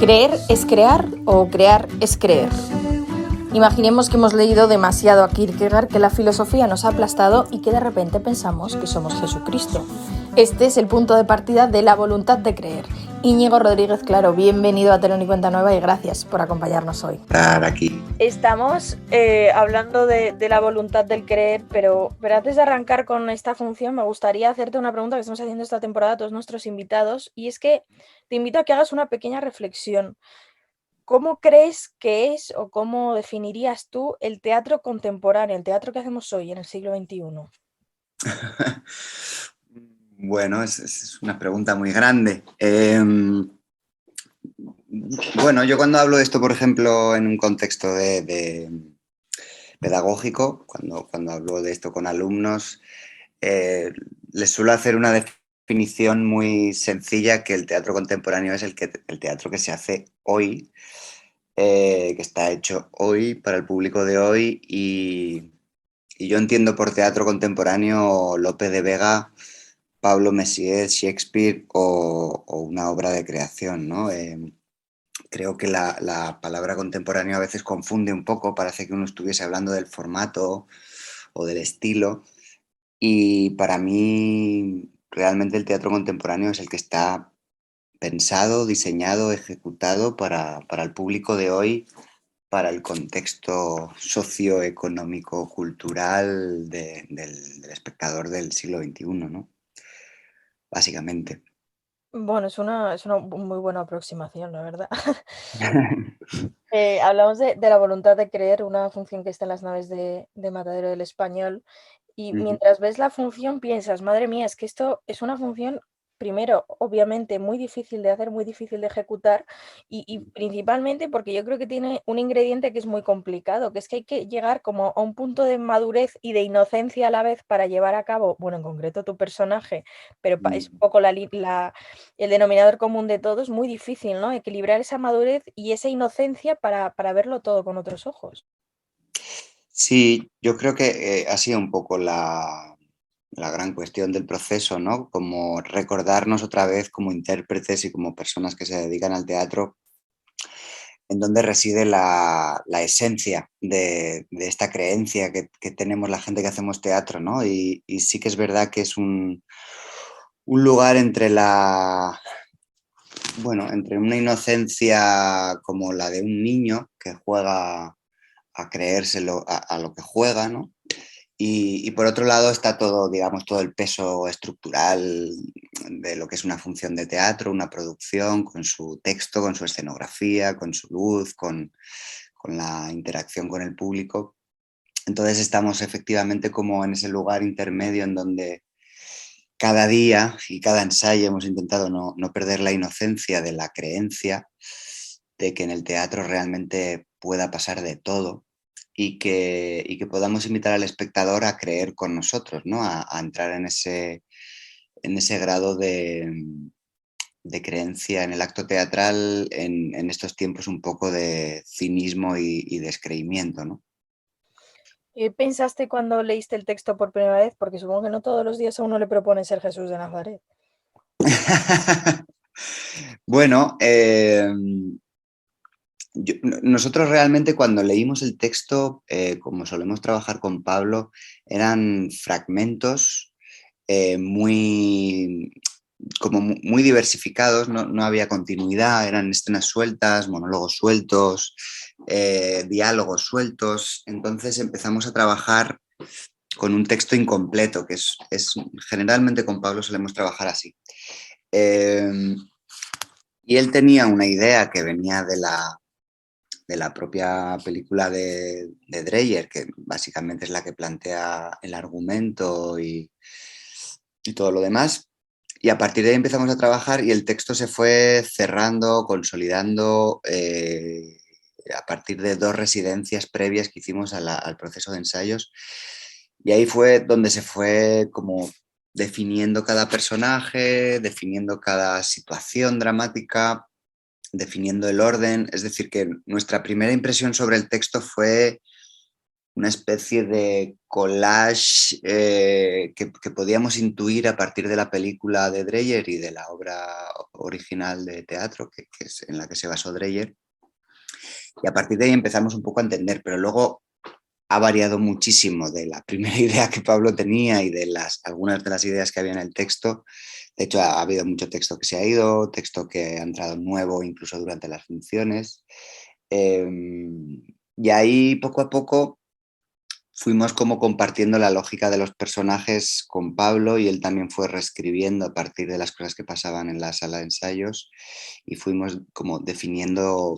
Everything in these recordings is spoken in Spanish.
Creer es crear o crear es creer. Imaginemos que hemos leído demasiado a Kierkegaard, que la filosofía nos ha aplastado y que de repente pensamos que somos Jesucristo. Este es el punto de partida de la voluntad de creer. Íñigo Rodríguez Claro, bienvenido a Telón y Cuenta Nueva y gracias por acompañarnos hoy. Estar aquí. Estamos hablando de la voluntad del creer, pero antes de arrancar con esta función me gustaría hacerte una pregunta que estamos haciendo esta temporada a todos nuestros invitados, y es que te invito a que hagas una pequeña reflexión. ¿Cómo crees que es o cómo definirías tú el teatro contemporáneo, el teatro que hacemos hoy en el siglo XXI? Bueno, es una pregunta muy grande. Bueno, yo cuando hablo de esto, por ejemplo, en un contexto de pedagógico, cuando hablo de esto con alumnos, les suelo hacer una definición muy sencilla, que el teatro contemporáneo es el teatro que se hace hoy, que está hecho hoy para el público de hoy, y yo entiendo por teatro contemporáneo Lope de Vega, Pablo Messier, Shakespeare o una obra de creación, ¿no? Creo que la palabra contemporáneo a veces confunde un poco, parece que uno estuviese hablando del formato o del estilo, y para mí realmente el teatro contemporáneo es el que está pensado, diseñado, ejecutado para el público de hoy, para el contexto socioeconómico, cultural del espectador del siglo XXI, ¿no? Básicamente. Bueno, es una muy buena aproximación, la verdad. Hablamos de la voluntad de creer, una función que está en las naves de Matadero del Español, y Ujú. mientras ves la función piensas, madre mía, es que esto es una función, primero, obviamente muy difícil de hacer, muy difícil de ejecutar, y principalmente porque yo creo que tiene un ingrediente que es muy complicado, que es que hay que llegar como a un punto de madurez y de inocencia a la vez para llevar a cabo, bueno, en concreto tu personaje, pero es un poco el denominador común de todo, es muy difícil, ¿no? Equilibrar esa madurez y esa inocencia para verlo todo con otros ojos. Sí, yo creo que ha sido un poco la gran cuestión del proceso, ¿no? Como recordarnos otra vez como intérpretes y como personas que se dedican al teatro, en dónde reside la esencia de esta creencia que tenemos la gente que hacemos teatro, ¿no? Y sí que es verdad que es un lugar entre bueno, entre una inocencia como la de un niño que juega a creérselo a lo que juega, ¿no? Y por otro lado está todo, digamos, todo el peso estructural de lo que es una función de teatro, una producción, con su texto, con su escenografía, con su luz, con la interacción con el público. Entonces estamos efectivamente como en ese lugar intermedio en donde cada día y cada ensayo hemos intentado no perder la inocencia de la creencia de que en el teatro realmente pueda pasar de todo y que podamos invitar al espectador a creer con nosotros, ¿no? A entrar en ese grado de creencia en el acto teatral en estos tiempos un poco de cinismo y descreimiento, ¿no? ¿Qué pensaste cuando leíste el texto por primera vez? Porque supongo que no todos los días a uno le propone ser Jesús de Nazaret. Bueno, nosotros realmente cuando leímos el texto, como solemos trabajar con Pablo, eran fragmentos muy, como muy diversificados, no había continuidad, eran escenas sueltas, monólogos sueltos, diálogos sueltos. Entonces empezamos a trabajar con un texto incompleto, que generalmente con Pablo solemos trabajar así. Eh, y él tenía una idea que venía de la propia película de Dreyer, que básicamente es la que plantea el argumento y todo lo demás. Y a partir de ahí empezamos a trabajar y el texto se fue cerrando, consolidando a partir de 2 residencias previas que hicimos al proceso de ensayos. Y ahí fue donde se fue como definiendo cada personaje, definiendo cada situación dramática, definiendo el orden. Es decir, que nuestra primera impresión sobre el texto fue una especie de collage que podíamos intuir a partir de la película de Dreyer y de la obra original de teatro que es en la que se basó Dreyer. Y a partir de ahí empezamos un poco a entender, pero luego ha variado muchísimo de la primera idea que Pablo tenía y de algunas de las ideas que había en el texto. De hecho, ha habido mucho texto que se ha ido, texto que ha entrado nuevo incluso durante las funciones. Y ahí poco a poco fuimos como compartiendo la lógica de los personajes con Pablo y él también fue reescribiendo a partir de las cosas que pasaban en la sala de ensayos y fuimos como definiendo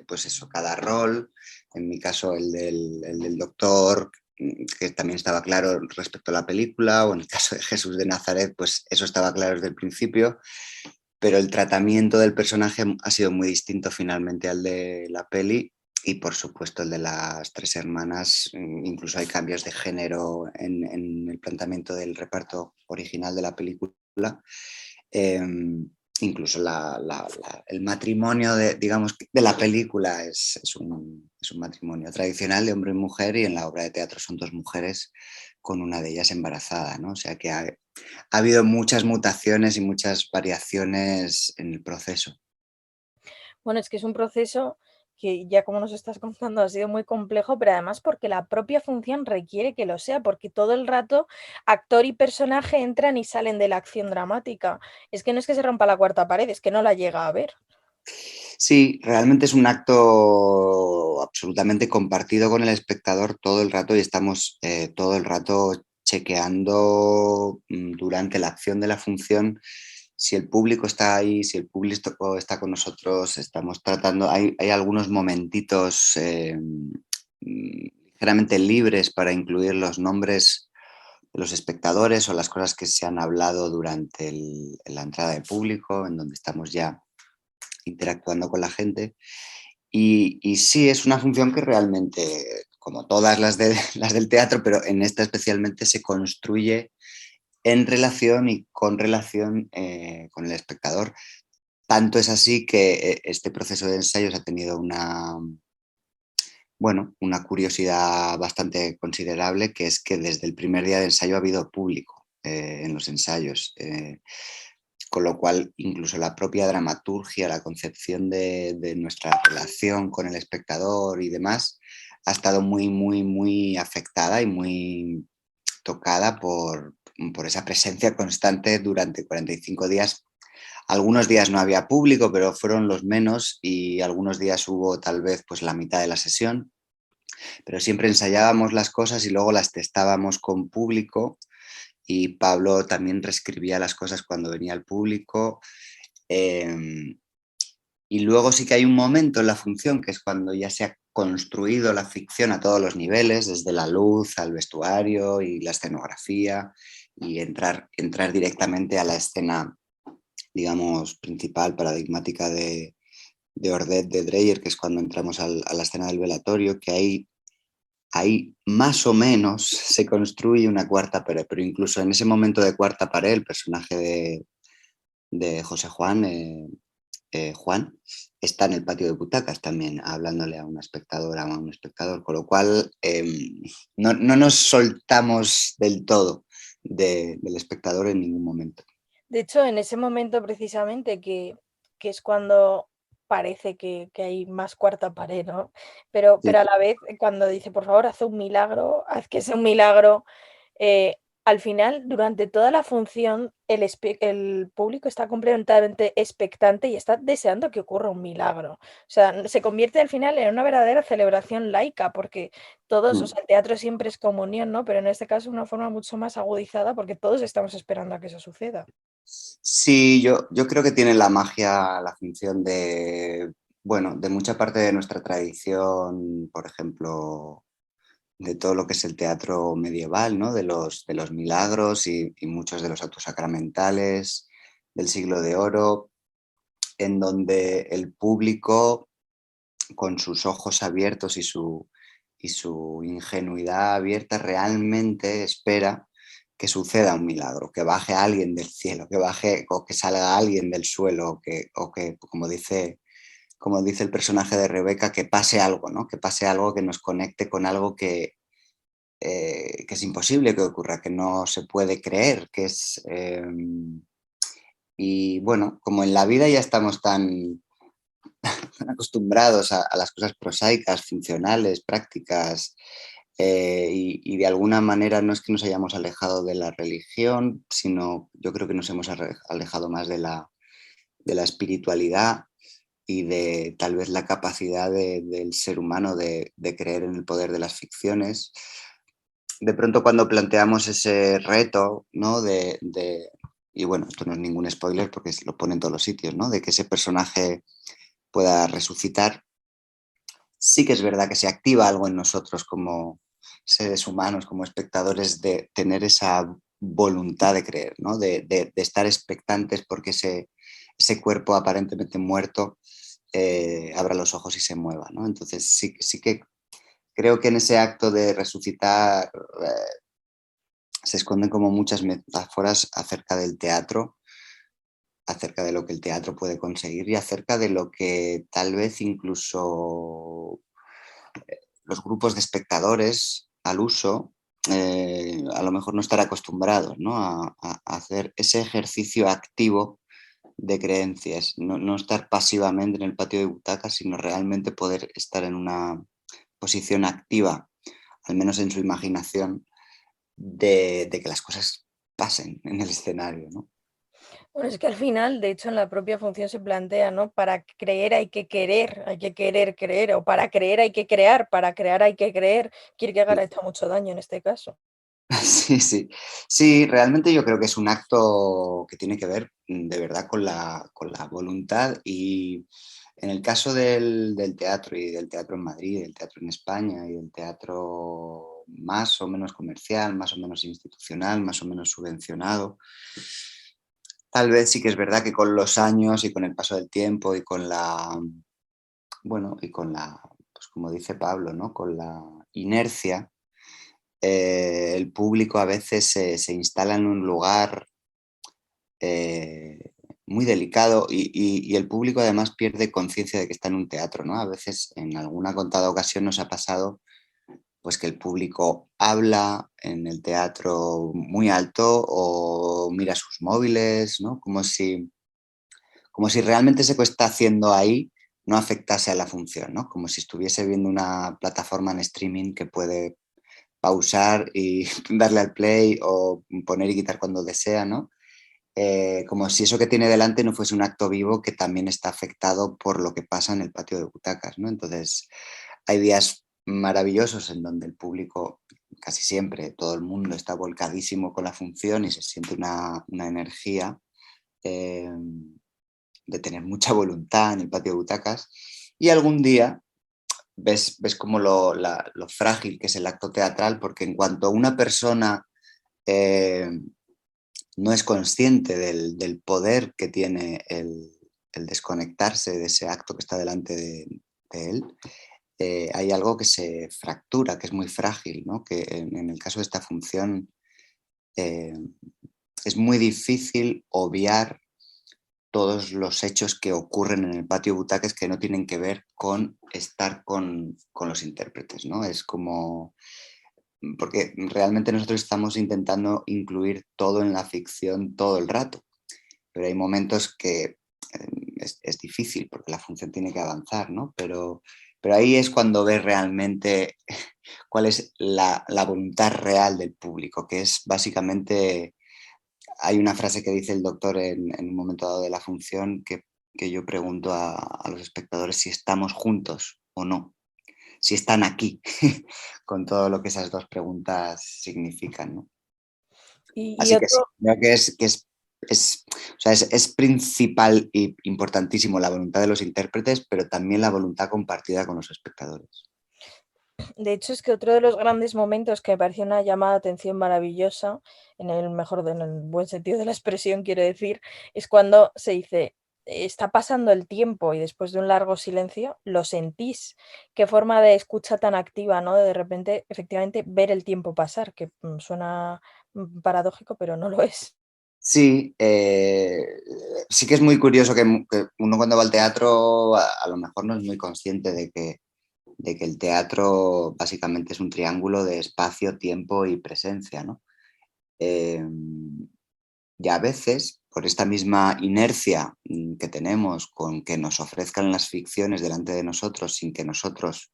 pues eso, cada rol. En mi caso el del doctor, que también estaba claro respecto a la película, o en el caso de Jesús de Nazaret, pues eso estaba claro desde el principio, pero el tratamiento del personaje ha sido muy distinto finalmente al de la peli. Y por supuesto el de las tres hermanas, incluso hay cambios de género en el planteamiento del reparto original de la película. Eh, Incluso el matrimonio digamos, de la película es un matrimonio tradicional de hombre y mujer, y en la obra de teatro son dos mujeres con una de ellas embarazada, ¿no? O sea que ha habido muchas mutaciones y muchas variaciones en el proceso. Bueno, es que es un proceso que ya como nos estás contando ha sido muy complejo, pero además porque la propia función requiere que lo sea, porque todo el rato actor y personaje entran y salen de la acción dramática. Es que no es que se rompa la cuarta pared, es que no la llega a ver. Sí, realmente es un acto absolutamente compartido con el espectador todo el rato, y estamos todo el rato chequeando durante la acción de la función si el público está ahí, si el público está con nosotros. Estamos tratando, hay algunos momentitos ligeramente libres para incluir los nombres de los espectadores o las cosas que se han hablado durante la entrada de público, en donde estamos ya interactuando con la gente. Y sí, es una función que realmente, como todas las del teatro, pero en esta especialmente, se construye en relación y con relación con el espectador. Tanto es así que este proceso de ensayos ha tenido una curiosidad bastante considerable, que es que desde el primer día de ensayo ha habido público en los ensayos. Con lo cual, incluso la propia dramaturgia, la concepción de nuestra relación con el espectador y demás, ha estado muy, muy, muy afectada y muy tocada por esa presencia constante durante 45 días. Algunos días no había público, pero fueron los menos, y algunos días hubo tal vez pues la mitad de la sesión, pero siempre ensayábamos las cosas y luego las testábamos con público, y Pablo también reescribía las cosas cuando venía el público. Y luego sí que hay un momento en la función, que es cuando ya se ha construido la ficción a todos los niveles, desde la luz al vestuario y la escenografía, y entrar directamente a la escena, digamos, principal, paradigmática de Ordet de Dreyer, que es cuando entramos a la escena del velatorio, que ahí más o menos se construye una cuarta pared, pero incluso en ese momento de cuarta pared, el personaje de José Juan, Juan, está en el patio de butacas también, hablándole a una espectadora o a un espectador, con lo cual no nos soltamos del todo del espectador en ningún momento. De hecho, en ese momento precisamente que es cuando parece que hay más cuarta pared, ¿no? Pero Sí. a la vez, cuando dice: "Por favor, haz un milagro, haz que sea un milagro", al final, durante toda la función, el público está completamente expectante y está deseando que ocurra un milagro. O sea, se convierte al final en una verdadera celebración laica, porque todos, o Mm. sea, el teatro siempre es comunión, ¿no? Pero en este caso, de una forma mucho más agudizada, porque todos estamos esperando a que eso suceda. Sí, yo creo que tiene la magia, la función de mucha parte de nuestra tradición, por ejemplo, de todo lo que es el teatro medieval, ¿no? De los milagros y muchos de los actos sacramentales del Siglo de Oro, en donde el público, con sus ojos abiertos y su ingenuidad abierta, realmente espera que suceda un milagro, que baje alguien del cielo, que baje o que salga alguien del suelo, o que como dice como dice el personaje de Rebeca, que pase algo, ¿no? Que pase algo que nos conecte con algo que es imposible que ocurra, que no se puede creer, que es... y bueno, como en la vida ya estamos tan acostumbrados a las cosas prosaicas, funcionales, prácticas, y de alguna manera no es que nos hayamos alejado de la religión, sino yo creo que nos hemos alejado más de la espiritualidad y de tal vez la capacidad del ser humano de creer en el poder de las ficciones. De pronto cuando planteamos ese reto, ¿no? Y bueno, esto no es ningún spoiler porque lo pone en todos los sitios, ¿no? De que ese personaje pueda resucitar, sí que es verdad que se activa algo en nosotros como seres humanos, como espectadores, de tener esa voluntad de creer, ¿no? De estar expectantes porque ese cuerpo aparentemente muerto abra los ojos y se mueva, ¿no? Entonces sí que creo que en ese acto de resucitar se esconden como muchas metáforas acerca del teatro, acerca de lo que el teatro puede conseguir y acerca de lo que tal vez incluso los grupos de espectadores al uso, a lo mejor no estar acostumbrados, ¿no? A hacer ese ejercicio activo de creencias, no estar pasivamente en el patio de butacas, sino realmente poder estar en una posición activa, al menos en su imaginación, de que las cosas pasen en el escenario, ¿no? Bueno, es que al final, de hecho, en la propia función se plantea, ¿no? Para creer hay que querer creer, o para creer hay que crear, para crear hay que creer. Kierkegaard ha hecho mucho daño en este caso. Sí, sí. Sí, realmente yo creo que es un acto que tiene que ver de verdad con la voluntad y en el caso del teatro y del teatro en Madrid, del teatro en España y del teatro más o menos comercial, más o menos institucional, más o menos subvencionado, tal vez sí que es verdad que con los años y con el paso del tiempo y con bueno, y con pues como dice Pablo, ¿no? Con la inercia, el público a veces se instala en un lugar muy delicado y el público además pierde conciencia de que está en un teatro, ¿no? A veces en alguna contada ocasión nos ha pasado pues que el público habla en el teatro muy alto o mira sus móviles, ¿no? Como si realmente eso que está haciendo ahí no afectase a la función, ¿no? Como si estuviese viendo una plataforma en streaming que puede pausar y darle al play o poner y quitar cuando desea, ¿no? Como si eso que tiene delante no fuese un acto vivo que también está afectado por lo que pasa en el patio de butacas, ¿no? Entonces, hay días maravillosos en donde el público, casi siempre, todo el mundo está volcadísimo con la función y se siente una energía eh, de tener mucha voluntad en el patio de butacas. Y algún día ves como lo frágil que es el acto teatral, porque en cuanto una persona eh, no es consciente del poder que tiene el desconectarse de ese acto que está delante de él, hay algo que se fractura, que es muy frágil, ¿no? Que en el caso de esta función eh, es muy difícil obviar todos los hechos que ocurren en el patio de butacas que no tienen que ver con estar con los intérpretes, ¿no? Es como, porque realmente nosotros estamos intentando incluir todo en la ficción todo el rato, pero hay momentos que es difícil porque la función tiene que avanzar, ¿no? Pero ahí es cuando ves realmente cuál es la voluntad real del público, que es básicamente, hay una frase que dice el doctor en un momento dado de la función que yo pregunto a los espectadores si estamos juntos o no, si están aquí, con todo lo que esas dos preguntas significan, ¿no? Y Así que sí, otro, creo o sea, es principal e importantísimo la voluntad de los intérpretes, pero también la voluntad compartida con los espectadores. de hecho, es que otro de los grandes momentos que me pareció una llamada de atención maravillosa, en el buen sentido de la expresión, quiero decir, es cuando se dice: Está pasando el tiempo", y después de un largo silencio, lo sentís. Qué forma de escucha tan activa, ¿no? De repente, efectivamente, ver el tiempo pasar, que, suena, paradójico, pero no lo es. Sí, sí que es muy curioso que uno cuando va al teatro a lo mejor no es muy consciente de que el teatro básicamente es un triángulo de espacio, tiempo y presencia, ¿no? Eh, y a veces, por esta misma inercia que tenemos con que nos ofrezcan las ficciones delante de nosotros sin que nosotros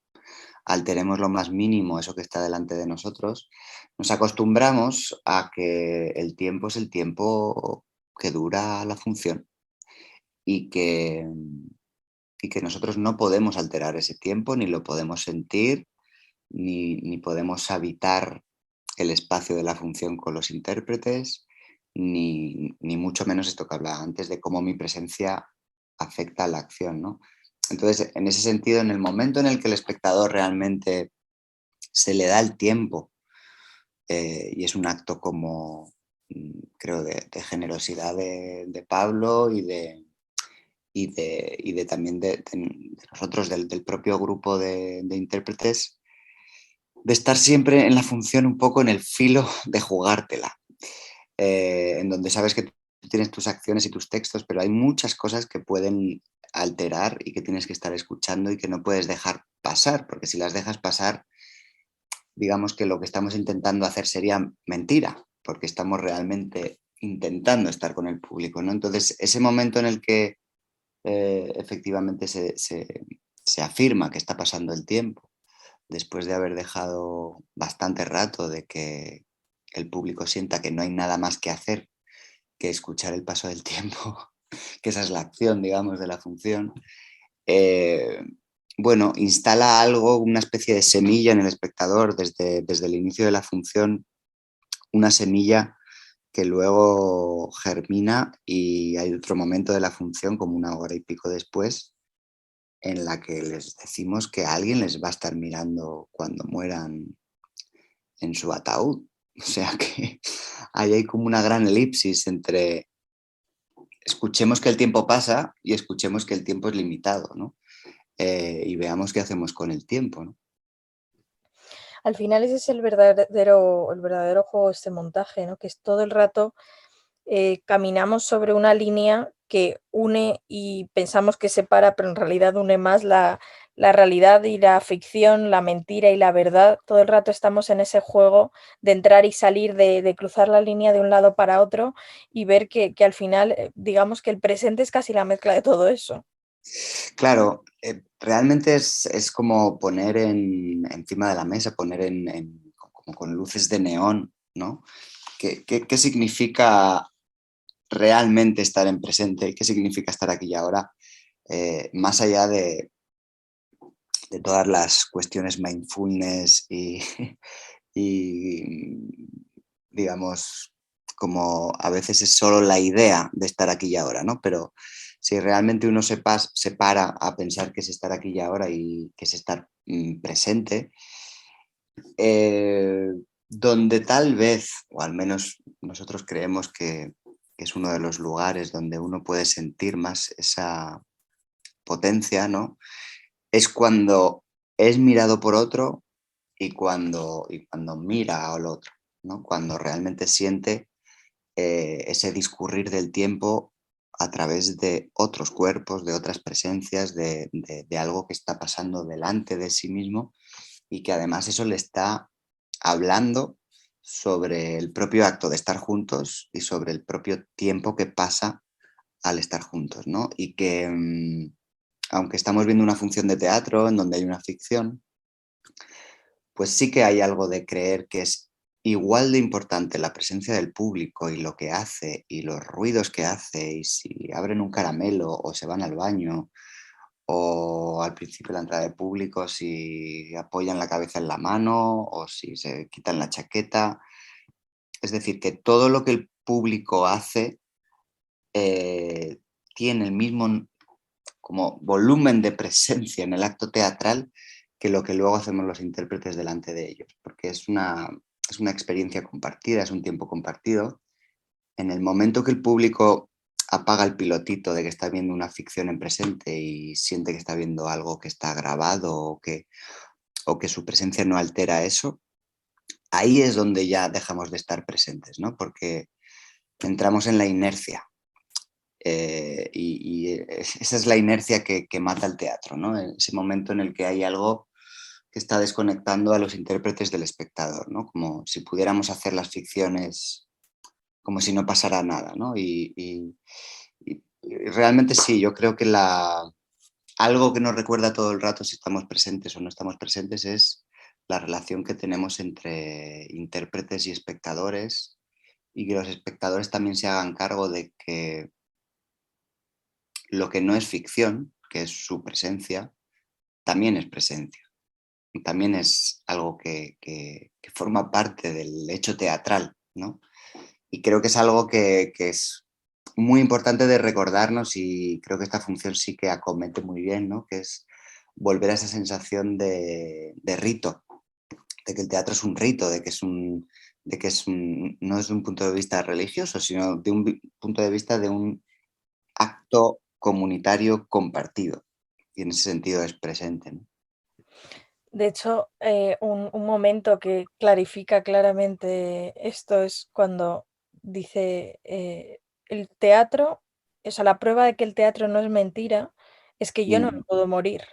alteremos lo más mínimo eso que está delante de nosotros, nos acostumbramos a que el tiempo es el tiempo que dura la función y que nosotros no podemos alterar ese tiempo, ni lo podemos sentir, ni podemos habitar el espacio de la función con los intérpretes, ni mucho menos esto que hablaba antes de cómo mi presencia afecta a la acción, ¿no? Entonces, en ese sentido, en el momento en el que el espectador realmente se le da el tiempo y es un acto como, creo, de generosidad de Pablo y de también de nosotros, del propio grupo de intérpretes, de estar siempre en la función un poco en el filo de jugártela, en donde sabes que tú tienes tus acciones y tus textos, pero hay muchas cosas que pueden alterar y que tienes que estar escuchando y que no puedes dejar pasar, porque si las dejas pasar, digamos que lo que estamos intentando hacer sería mentira, porque estamos realmente intentando estar con el público, ¿no? Entonces, ese momento en el que efectivamente se afirma que está pasando el tiempo, después de haber dejado bastante rato de que el público sienta que no hay nada más que hacer que escuchar el paso del tiempo, que esa es la acción, digamos, de la función, eh, bueno, instala algo, una especie de semilla en el espectador desde el inicio de la función, una semilla que luego germina y hay otro momento de la función, como una hora y pico después, en la que les decimos que alguien les va a estar mirando cuando mueran en su ataúd. O sea que ahí hay como una gran elipsis entre escuchemos que el tiempo pasa y escuchemos que el tiempo es limitado, ¿no? Y veamos qué hacemos con el tiempo, ¿no? Al final ese es el verdadero juego de este montaje, ¿no? Que es todo el rato caminamos sobre una línea que une y pensamos que separa, pero en realidad une más la realidad y la ficción, la mentira y la verdad. Todo el rato estamos en ese juego de entrar y salir, de cruzar la línea de un lado para otro y ver que al final, digamos que el presente es casi la mezcla de todo eso. Claro, realmente es como poner encima de la mesa, poner como con luces de neón, ¿no? ¿Qué significa realmente estar en presente? ¿Qué significa estar aquí y ahora? Más allá de todas las cuestiones mindfulness y, digamos, como a veces es solo la idea de estar aquí y ahora, ¿no? Pero si realmente uno se para a pensar que es estar aquí y ahora y que es estar presente, eh, donde tal vez, o al menos nosotros creemos que es uno de los lugares donde uno puede sentir más esa potencia, ¿no? Es cuando es mirado por otro y cuando mira al otro, ¿no? Cuando realmente siente ese discurrir del tiempo a través de otros cuerpos, de otras presencias, de algo que está pasando delante de sí mismo y que además eso le está hablando sobre el propio acto de estar juntos y sobre el propio tiempo que pasa al estar juntos, ¿no? Y que aunque estamos viendo una función de teatro en donde hay una ficción, pues sí que hay algo de creer que es igual de importante la presencia del público y lo que hace y los ruidos que hace y si abren un caramelo o se van al baño o al principio de la entrada de público si apoyan la cabeza en la mano o si se quitan la chaqueta. Es decir, que todo lo que el público hace eh, tiene el mismo como volumen de presencia en el acto teatral que lo que luego hacemos los intérpretes delante de ellos, porque es una experiencia compartida, es un tiempo compartido. En el momento que el público apaga el pilotito de que está viendo una ficción en presente y siente que está viendo algo que está grabado o que su presencia no altera eso, ahí es donde ya dejamos de estar presentes, ¿no? Porque entramos en la inercia. Esa es la inercia que mata el teatro, ¿no? Ese momento en el que hay algo que está desconectando a los intérpretes del espectador, ¿no? Como si pudiéramos hacer las ficciones como si no pasara nada, ¿no? Y realmente sí, yo creo que algo que nos recuerda todo el rato si estamos presentes o no estamos presentes es la relación que tenemos entre intérpretes y espectadores, y que los espectadores también se hagan cargo de que lo que no es ficción, que es su presencia, también es presencia. También es algo que forma parte del hecho teatral, ¿no? Y creo que es algo que es muy importante de recordarnos, y creo que esta función sí que acomete muy bien, ¿no? Que es volver a esa sensación de rito, de que el teatro es un rito, no es de un punto de vista religioso, sino de un punto de vista de un acto comunitario compartido. Y en ese sentido es presente, ¿no? De hecho, un momento que clarifica claramente esto es cuando dice, el teatro, o sea, la prueba de que el teatro no es mentira es que yo no me Mm, puedo morir.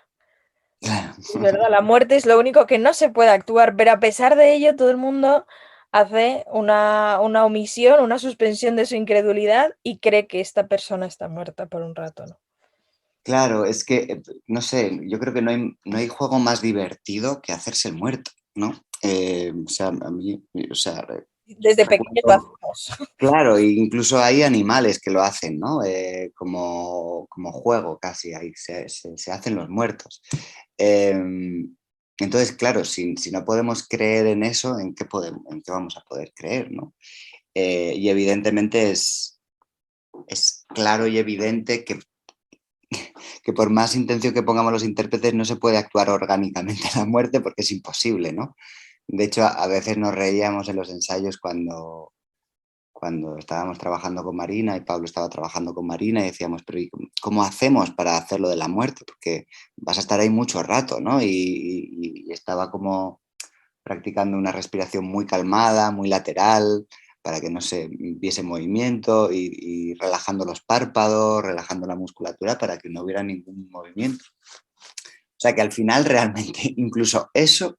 claro. Es verdad, la muerte es lo único que no se puede actuar, pero a pesar de ello, todo el mundo hace una omisión, una suspensión de su incredulidad y cree que esta persona está muerta por un rato, ¿no? Claro, es que, no sé, yo creo que no hay juego más divertido que hacerse el muerto, ¿no? O sea, a mí, o sea, Desde pequeños lo recuerdo, hacemos. claro, e incluso hay animales que lo hacen, ¿no? Como juego casi, ahí se hacen los muertos. Entonces, claro, si no podemos creer en eso, ¿en qué vamos a poder creer, ¿no? Y evidentemente es claro y evidente que por más intención que pongamos los intérpretes no se puede actuar orgánicamente la muerte, porque es imposible, ¿no? De hecho, a veces nos reíamos en los ensayos cuando estábamos trabajando con Marina y Pablo estaba trabajando con Marina, y decíamos, pero ¿y cómo hacemos para hacerlo de la muerte? Porque vas a estar ahí mucho rato, ¿no? Y estaba como practicando una respiración muy calmada, muy lateral, para que no se viese movimiento, y relajando los párpados, relajando la musculatura para que no hubiera ningún movimiento. O sea que al final realmente incluso eso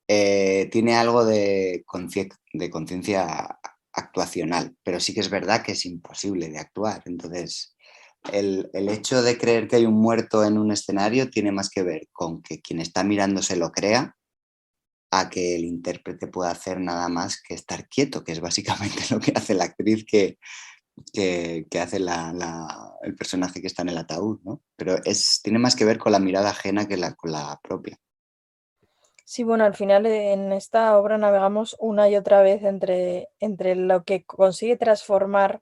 tiene algo de conciencia actuacional, pero sí que es verdad que es imposible de actuar. Entonces, el hecho de creer que hay un muerto en un escenario tiene más que ver con que quien está mirando se lo crea, a que el intérprete pueda hacer nada más que estar quieto, que es básicamente lo que hace la actriz que hace el personaje que está en el ataúd, ¿no? Pero tiene más que ver con la mirada ajena que con la propia. Sí, bueno, al final en esta obra navegamos una y otra vez entre lo que consigue transformar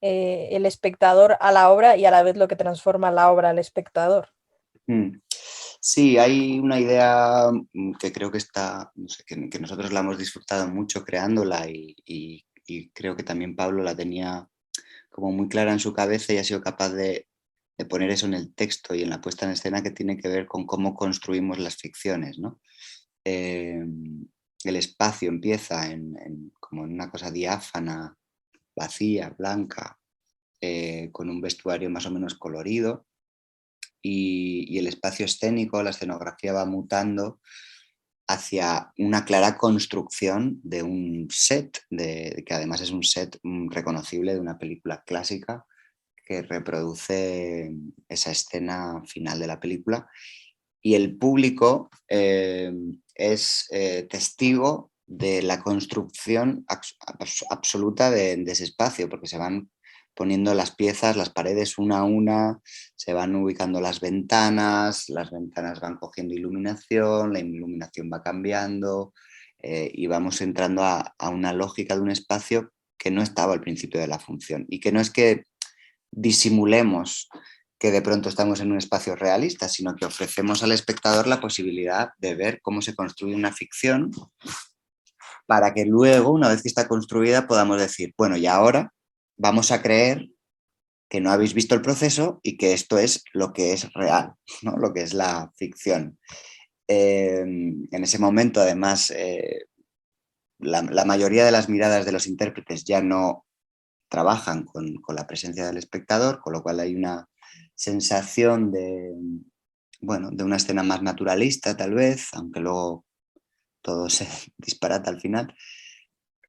el espectador a la obra y a la vez lo que transforma la obra al espectador. Mm. Sí, hay una idea que creo que está, no sé, que nosotros la hemos disfrutado mucho creándola, y creo que también Pablo la tenía como muy clara en su cabeza y ha sido capaz de poner eso en el texto y en la puesta en escena, que tiene que ver con cómo construimos las ficciones, ¿no? Eh, el espacio empieza como en una cosa diáfana, vacía, blanca, con un vestuario más o menos colorido, y el espacio escénico, la escenografía va mutando hacia una clara construcción de un set, que además es un set reconocible de una película clásica que reproduce esa escena final de la película, y el público es testigo de la construcción absoluta de ese espacio, porque se van poniendo las piezas, las paredes una a una, se van ubicando las ventanas van cogiendo iluminación, la iluminación va cambiando, y vamos entrando a una lógica de un espacio que no estaba al principio de la función, y que no es que disimulemos que de pronto estamos en un espacio realista, sino que ofrecemos al espectador la posibilidad de ver cómo se construye una ficción, para que luego, una vez que está construida, podamos decir, bueno, y ahora vamos a creer que no habéis visto el proceso y que esto es lo que es real, ¿no? Lo que es la ficción. En ese momento, además, la mayoría de las miradas de los intérpretes ya no trabajan con la presencia del espectador, con lo cual hay una sensación de, bueno, de una escena más naturalista tal vez, aunque luego todo se disparata al final.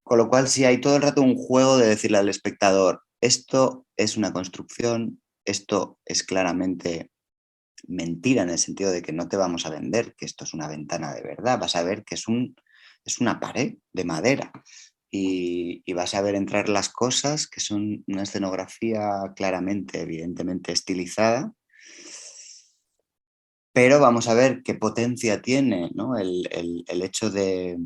Con lo cual sí hay todo el rato un juego de decirle al espectador, esto es una construcción, esto es claramente mentira en el sentido de que no te vamos a vender que esto es una ventana de verdad, vas a ver que es una pared de madera y vas a ver entrar las cosas que son una escenografía claramente, evidentemente estilizada, pero vamos a ver qué potencia tiene, ¿no? El hecho de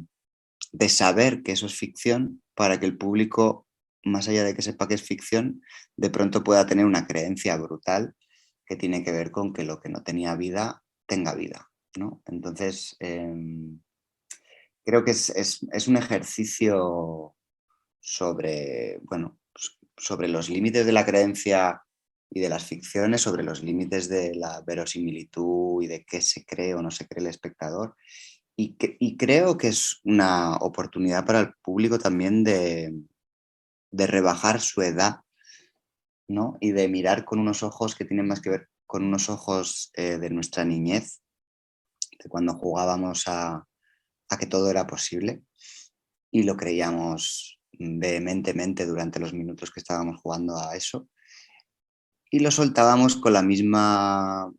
saber que eso es ficción para que el público, más allá de que sepa que es ficción, de pronto pueda tener una creencia brutal que tiene que ver con que lo que no tenía vida tenga vida, ¿no? Entonces, creo que es un ejercicio sobre, bueno, sobre los límites de la creencia y de las ficciones, sobre los límites de la verosimilitud y de qué se cree o no se cree el espectador. Y creo que es una oportunidad para el público también de rebajar su edad, ¿no? Y de mirar con unos ojos que tienen más que ver con unos ojos de nuestra niñez, de cuando jugábamos a que todo era posible y lo creíamos vehementemente durante los minutos que estábamos jugando a eso y lo soltábamos con la misma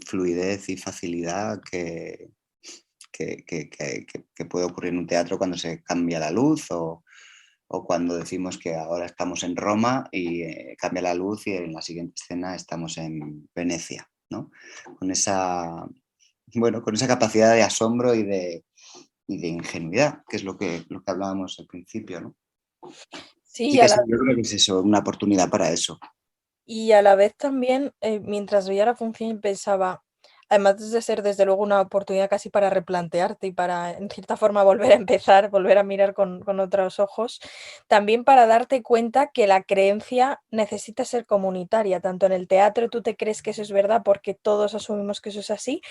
fluidez y facilidad que puede ocurrir en un teatro cuando se cambia la luz o cuando decimos que ahora estamos en Roma y cambia la luz y en la siguiente escena estamos en Venecia, ¿no? Con esa, bueno, con esa capacidad de asombro y de ingenuidad, que es lo que hablábamos al principio, ¿no? Así Sí, que sí, yo creo que es eso, una oportunidad para eso. y a la vez también, mientras veía la función pensaba, además de ser desde luego una oportunidad casi para replantearte y para, en cierta forma, volver a empezar, volver a mirar con otros ojos, también para darte cuenta que la creencia necesita ser comunitaria. Tanto en el teatro tú te crees que eso es verdad porque todos asumimos que eso es así,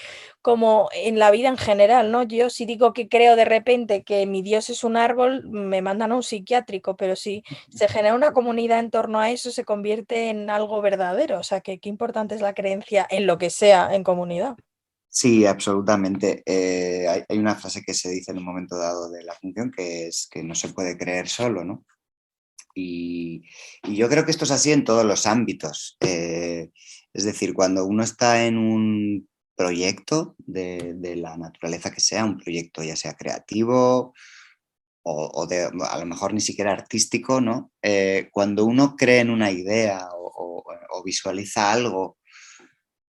como en la vida en general, ¿no? Yo si digo que creo de repente que mi Dios es un árbol, me mandan a un psiquiátrico, pero si se genera una comunidad en torno a eso, se convierte en algo verdadero. O sea, que qué importante es la creencia en lo que sea en comunidad. Sí, absolutamente. Hay una frase que se dice en un momento dado de la función que es que no se puede creer solo, ¿no? Y yo creo que esto es así en todos los ámbitos. Es decir, cuando uno está en un proyecto de la naturaleza que sea, un proyecto ya sea creativo o a lo mejor ni siquiera artístico, ¿no? Cuando uno cree en una idea o visualiza algo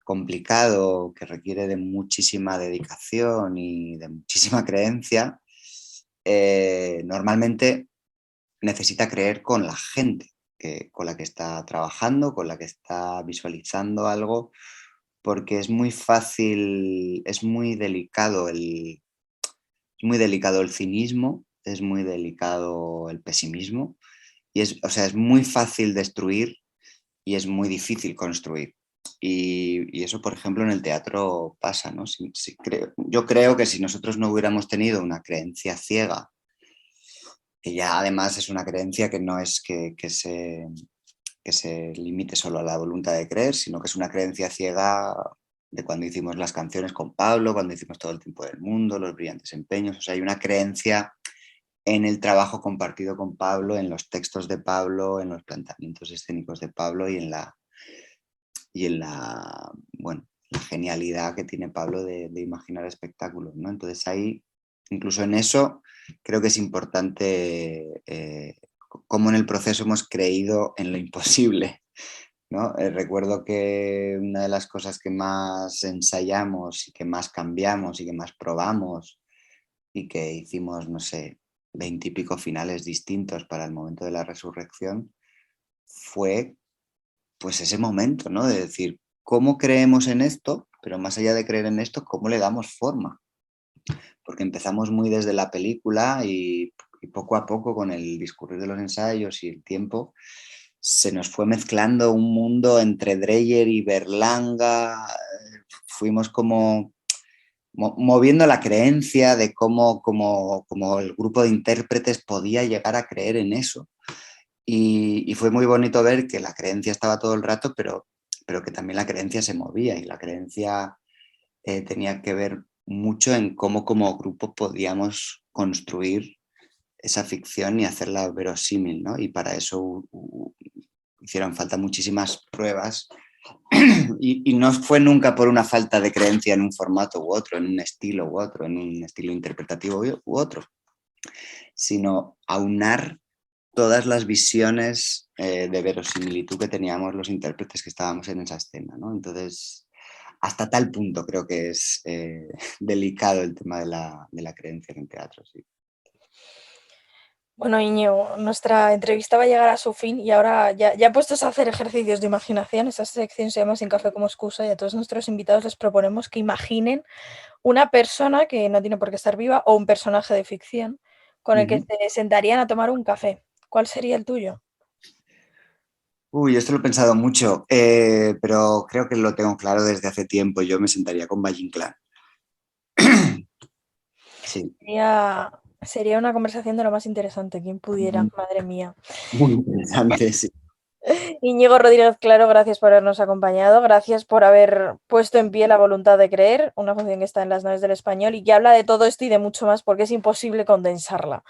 complicado que requiere de muchísima dedicación y de muchísima creencia, normalmente necesita creer con la gente con la que está trabajando, con la que está visualizando algo, porque es muy fácil, es muy delicado el cinismo, es muy delicado el pesimismo, y o sea, es muy fácil destruir y es muy difícil construir. Y eso, por ejemplo, en el teatro pasa, ¿no? Yo creo que si nosotros no hubiéramos tenido una creencia ciega, que ya además es una creencia que no es que se limite solo a la voluntad de creer, sino que es una creencia ciega de cuando hicimos las canciones con Pablo, cuando hicimos todo el tiempo del mundo, los brillantes empeños. O sea, hay una creencia en el trabajo compartido con Pablo, en los textos de Pablo, en los planteamientos escénicos de Pablo y en la, bueno, la genialidad que tiene Pablo de imaginar espectáculos, ¿no? Entonces ahí, incluso en eso, creo que es importante cómo en el proceso hemos creído en lo imposible, ¿no? Recuerdo que una de las cosas que más ensayamos y que más cambiamos y que más probamos y que hicimos, no sé, 20 y pico finales distintos para el momento de la resurrección fue pues ese momento, ¿no? De decir, ¿cómo creemos en esto? Pero más allá de creer en esto, ¿cómo le damos forma? Porque empezamos muy desde la película y poco a poco con el discurrir de los ensayos y el tiempo se nos fue mezclando un mundo entre Dreyer y Berlanga. Fuimos como moviendo la creencia de cómo el grupo de intérpretes podía llegar a creer en eso. Y fue muy bonito ver que la creencia estaba todo el rato, pero que también la creencia se movía y la creencia tenía que ver mucho en cómo como grupo podíamos construir esa ficción y hacerla verosímil, ¿no? Y para eso hicieron falta muchísimas pruebas y no fue nunca por una falta de creencia en un formato u otro, en un estilo u otro, en un estilo interpretativo u otro, sino aunar todas las visiones de verosimilitud que teníamos los intérpretes que estábamos en esa escena, ¿no? Entonces, hasta tal punto creo que es delicado el tema de la creencia en teatro, sí. Bueno, Íñigo, nuestra entrevista va a llegar a su fin y ahora ya puestos a hacer ejercicios de imaginación, esta sección se llama Sin café como excusa y a todos nuestros invitados les proponemos que imaginen una persona que no tiene por qué estar viva o un personaje de ficción con el que Uh-huh. se sentarían a tomar un café. ¿Cuál sería el tuyo? Uy, esto lo he pensado mucho, pero creo que lo tengo claro desde hace tiempo. Yo me sentaría con Valle Inclán. Sí. Sería una conversación de lo más interesante, quien pudiera, madre mía. Muy interesante, sí. Íñigo Rodríguez Claro, gracias por habernos acompañado, gracias por haber puesto en pie la voluntad de creer, una función que está en las naves del español y que habla de todo esto y de mucho más porque es imposible condensarla.